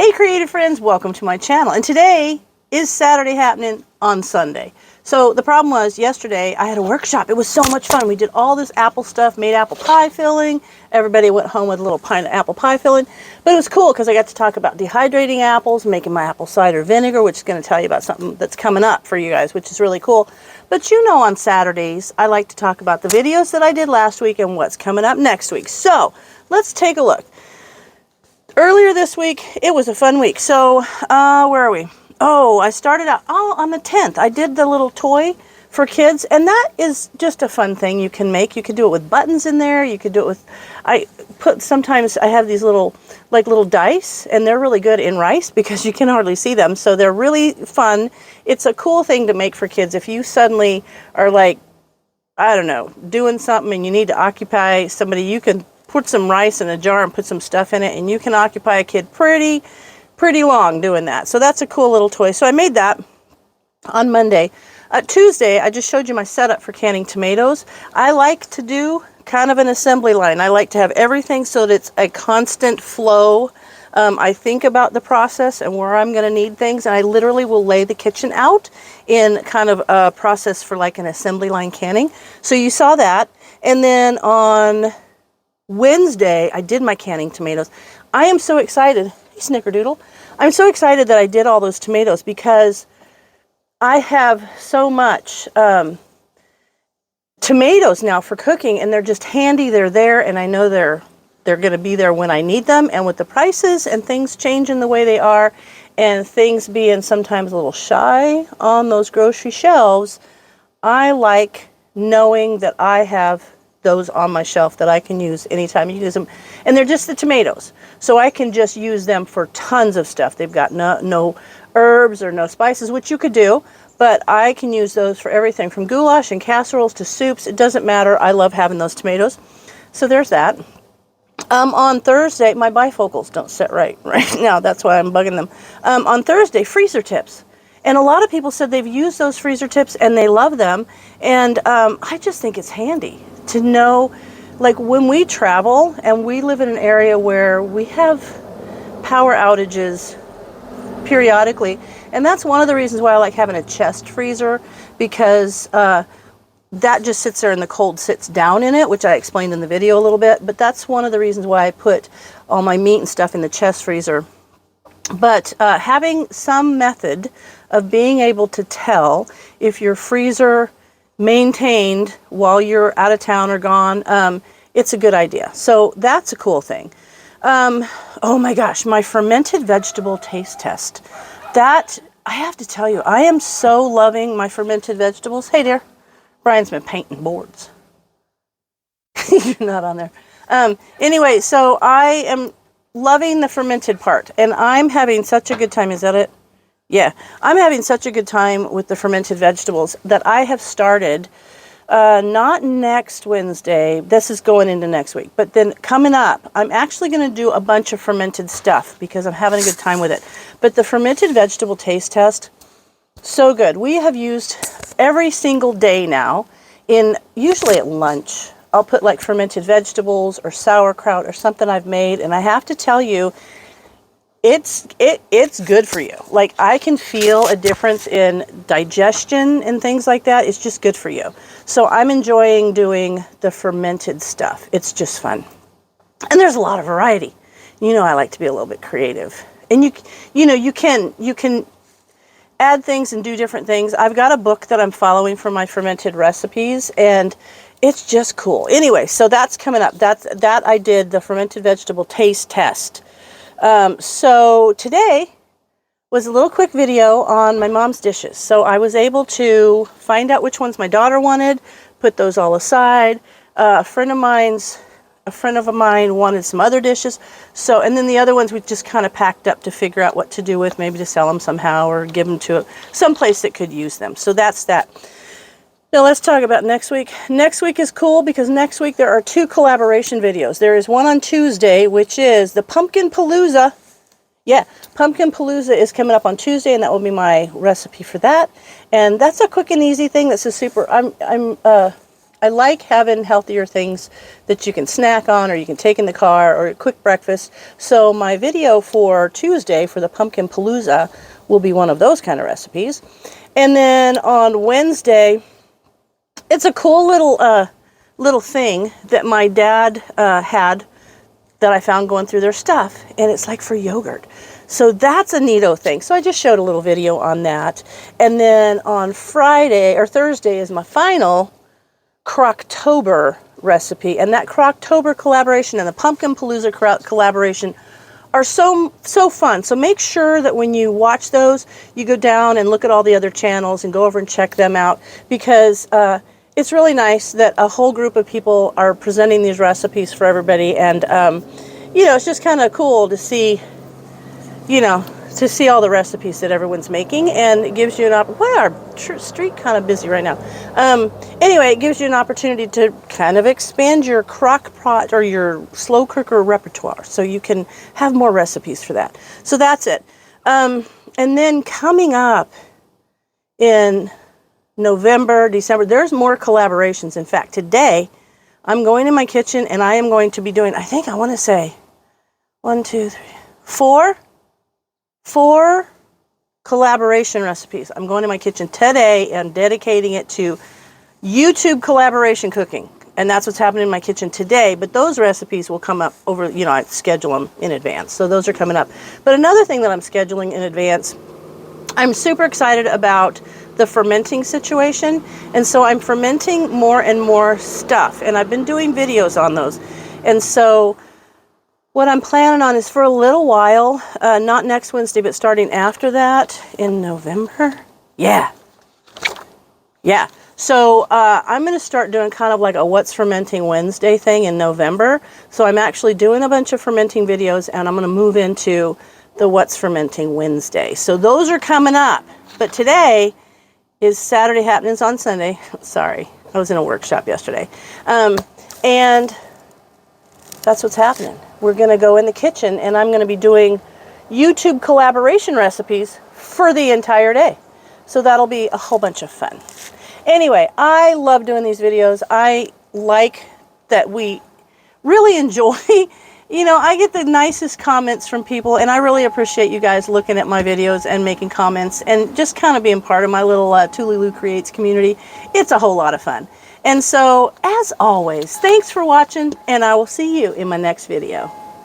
Hey creative friends, welcome to my channel. And today is Saturday happening on Sunday. So the problem was yesterday I had a workshop. It was so much fun. We did all this apple stuff, made apple pie filling. Everybody went home with a little pint of apple pie filling. But it was cool because I got to talk about dehydrating apples, making my apple cider vinegar, which is going to tell you about something that's coming up for you guys, which is really cool. But you know, on Saturdays, I like to talk about the videos that I did last week and what's coming up next week. So let's take a look. Earlier this week, it was a fun week. So, where are we? Oh, I started out, on the 10th. I did the little toy for kids, and that is just a fun thing you can make. You could do it with buttons in there. You could do it with, sometimes I have these little dice, and they're really good in rice because you can hardly see them. So they're really fun. It's a cool thing to make for kids. If you suddenly are like, I don't know, doing something and you need to occupy somebody, you can put some rice in a jar and put some stuff in it, and you can occupy a kid pretty long doing that. So that's a cool little toy. So I made that on Monday. Tuesday, I just showed you my setup for canning tomatoes. I like to do kind of an assembly line. I like to have everything so that it's a constant flow. I think about the process and where I'm going to need things, and I literally will lay the kitchen out in kind of a process for like an assembly line canning. So you saw that. And then on Wednesday, I did my canning tomatoes. I am so excited. Hey, Snickerdoodle. I'm so excited that I did all those tomatoes because I have so much tomatoes now for cooking, and they're just handy. They're there, and I know they're going to be there when I need them. And with the prices and things changing the way they are, and things being sometimes a little shy on those grocery shelves, I like knowing that I have those on my shelf that I can use anytime you use them. And they're just the tomatoes. So I can just use them for tons of stuff. They've got no herbs or no spices, which you could do, but I can use those for everything from goulash and casseroles to soups. It doesn't matter. I love having those tomatoes. So there's that. On Thursday, my bifocals don't sit right now. That's why I'm bugging them. On Thursday, freezer tips. And a lot of people said they've used those freezer tips and they love them. And I just think it's handy to know, like when we travel and we live in an area where we have power outages periodically. And that's one of the reasons why I like having a chest freezer, because that just sits there and the cold sits down in it, which I explained in the video a little bit. But that's one of the reasons why I put all my meat and stuff in the chest freezer. But having some method of being able to tell if your freezer maintained while you're out of town or gone, it's a good idea. So that's a cool thing. Oh my gosh, my fermented vegetable taste test. That, I have to tell you, I am so loving my fermented vegetables. Hey there, Brian's been painting boards. You're not on there. Anyway, so I am loving the fermented part, and I'm having such a good time. Is that it? Yeah, I'm having such a good time with the fermented vegetables that I have started, not next Wednesday, this is going into next week, but then coming up, I'm actually going to do a bunch of fermented stuff because I'm having a good time with it. But the fermented vegetable taste test, so good. We have used every single day now, usually at lunch. I'll put like fermented vegetables or sauerkraut or something I've made, and I have to tell you, it's good for you. Like, I can feel a difference in digestion and things like that. It's just good for you. So I'm enjoying doing the fermented stuff. It's just fun. And there's a lot of variety. You know, I like to be a little bit creative. And you can add things and do different things. I've got a book that I'm following for my fermented recipes, and it's just cool. Anyway, so that's coming up. That I did the fermented vegetable taste test. So today was a little quick video on my mom's dishes. So I was able to find out which ones my daughter wanted, put those all aside. A friend of mine wanted some other dishes. So, and then the other ones we just kind of packed up to figure out what to do with, maybe to sell them somehow or give them to some place that could use them. So that's that. Now let's talk about next week. Next week is cool because next week there are 2 collaboration videos. There is one on Tuesday, which is the Pumpkin Palooza. Yeah, Pumpkin Palooza is coming up on Tuesday, and that will be my recipe for that. And that's a quick and easy thing. That's a super. I like having healthier things that you can snack on or you can take in the car or a quick breakfast. So my video for Tuesday for the Pumpkin Palooza will be one of those kind of recipes. And then on Wednesday, it's a cool little thing that my dad had that I found going through their stuff, and it's like for yogurt. So that's a neato thing. So I just showed a little video on that. And then on Friday or Thursday is my final Croctober recipe. And that Croctober collaboration and the Pumpkin Palooza collaboration are so fun. So make sure that when you watch those, you go down and look at all the other channels and go over and check them out, because it's really nice that a whole group of people are presenting these recipes for everybody. And, you know, it's just kind of cool to see, you know, to see all the recipes that everyone's making, and it gives you an opportunity. Why our street kind of busy right now? Anyway, it gives you an opportunity to kind of expand your crock pot or your slow cooker repertoire, so you can have more recipes for that. So that's it. And then coming up in November, December, there's more collaborations. In fact, today I'm going in my kitchen and I am going to be doing, I think I want to say 4 collaboration recipes. I'm going to my kitchen today and dedicating it to YouTube collaboration cooking. And that's what's happening in my kitchen today. But those recipes will come up over, you know, I schedule them in advance. So those are coming up. But another thing that I'm scheduling in advance, I'm super excited about the fermenting situation. And so I'm fermenting more and more stuff. And I've been doing videos on those. And so what I'm planning on is for a little while, not next Wednesday, but starting after that in November. Yeah. So I'm going to start doing kind of like a What's Fermenting Wednesday thing in November. So I'm actually doing a bunch of fermenting videos, and I'm going to move into the What's Fermenting Wednesday. So those are coming up. But today is Saturday Happenings on Sunday. Sorry, I was in a workshop yesterday. And that's what's happening. We're going to go in the kitchen, and I'm going to be doing YouTube collaboration recipes for the entire day. So that'll be a whole bunch of fun. Anyway, I love doing these videos. I like that we really enjoy, you know, I get the nicest comments from people, and I really appreciate you guys looking at my videos and making comments and just kind of being part of my little Tuliloo Creates community. It's a whole lot of fun. And so, as always, thanks for watching, and I will see you in my next video.